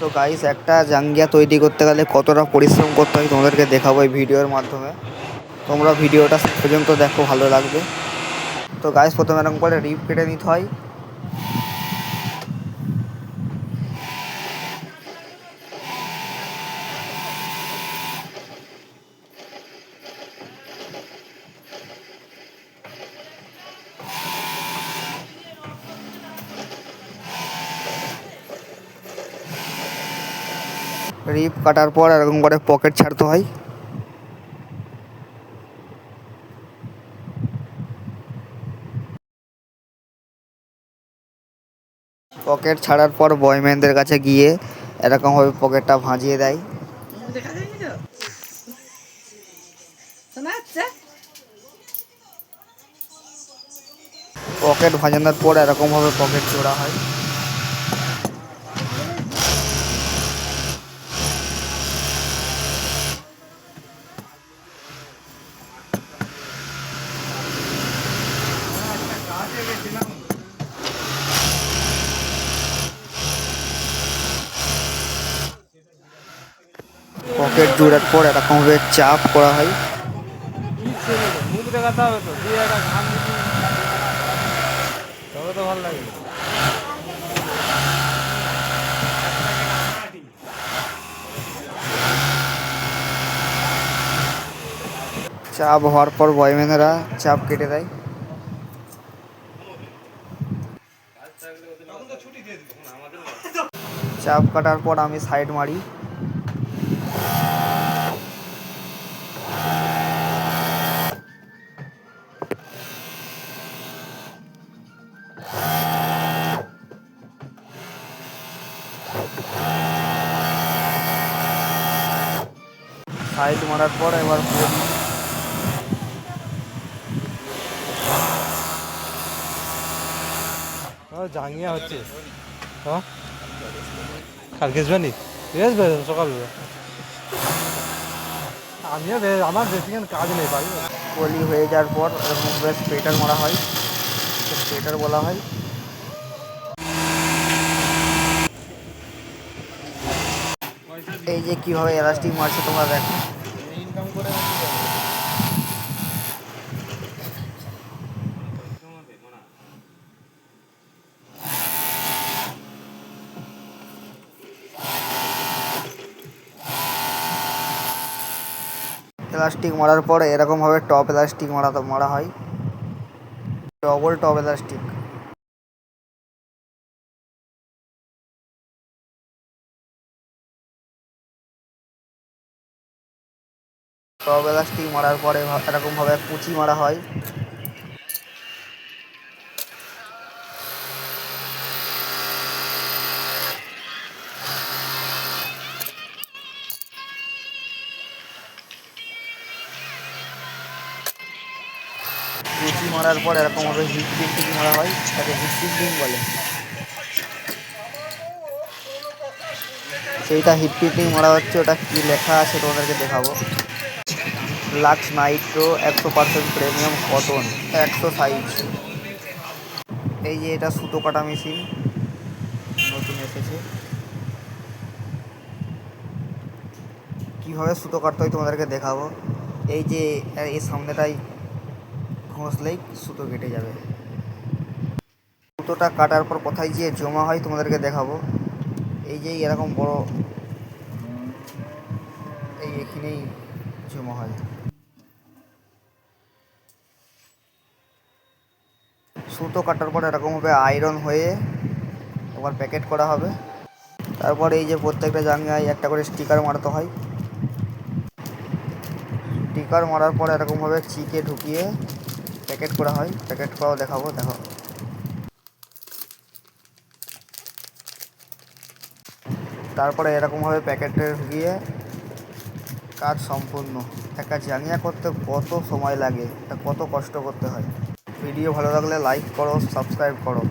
তো গাইস, একটা জাঙ্গিয়া তৈরি করতে গেলে কতটা পরিশ্রম করতে হয় তোমাদেরকে দেখাবো এই ভিডিওর মাধ্যমে। তোমরা ভিডিওটা শেষ পর্যন্ত দেখো, ভালো লাগবে। তো গাইস, প্রথমে এরকম করে রিপ কেটে নিতে হয়। রিপ কাটার পর এরকম করে পকেট ছাড়তে হয়। পকেট ছাড়ার পর বয়ম্যানদের কাছে গিয়ে এরকমভাবে পকেটটা ভাঁজিয়ে দেয়। পকেট ভাঁজানোর পর এরকমভাবে পকেট জোড়া হয়। পকেট জোড়ার পর এরকমভাবে চাপ করা হয়। চাপ হওয়ার পর বয়ম্যানেরা চাপ কেটে দেয়। চাপ কাটার পর আমি সাইড মারি। সাইড মারার পর এবার জাঙ্গিয়া হচ্ছে কালকে আসবেনি? বেশ বেশ সকালবেলা আমিও আমার বেশিক্ষণ কাজ নেই পারি। পলি হয়ে যাওয়ার পর এরকমভাবে স্প্রেটার মারা হয়, স্প্রেটার বলা হয়। এই যে কীভাবে এলাস্টিক মারছে তোমরা দেখো। এলাস্টিক মারার পরে এরকমভাবে টপ এলাস্টিক মারা হয়, double top elastic. Top elastic মারার পরে এরকমভাবে কুচি মারা হয়। কুচি মারার পর এরকমভাবে হিট প্রিন্টিং মারা হয়, তাকে হিট প্রিন্টিং বলে। সেইটা হিট প্রিন্টিং মারা হচ্ছে, ওটা কী লেখা আছে তোমাদেরকে দেখাবো। Lux nitro 100% premium cotton 100 size. এই যে এটা সুতো কাটা মেশিন নতুন এসেছে। কীভাবে সুতো কাটতে হয় তোমাদেরকে দেখাবো। এই যে এই সামনেটাই ঘষলেই সুতো কেটে যাবে। সুতোটা কাটার পর কোথায় গিয়ে জমা হয় তোমাদেরকে দেখাবো। এই যে এরকম বড়, এই এখানেই জমা হয়। সুতো কাটার পর এরকমভাবে আয়রন হয়ে আবার প্যাকেট করা হবে। তারপর এই যে প্রত্যেকটা জায়গায় একটা করে স্টিকার মারতে হয়। স্টিকার মারার পর এরকমভাবে চিকে ঢুকিয়ে প্যাকেট করা হয়। প্যাকেট করাও দেখাবো, দেখো। তারপরে এরকমভাবে প্যাকেটে ঢুকিয়ে কাজ সম্পূর্ণ। একটা জাঙ্গিয়া করতে কত সময় লাগে, কত কষ্ট করতে হয়। ভিডিও ভালো লাগলে লাইক করো, সাবস্ক্রাইব করো।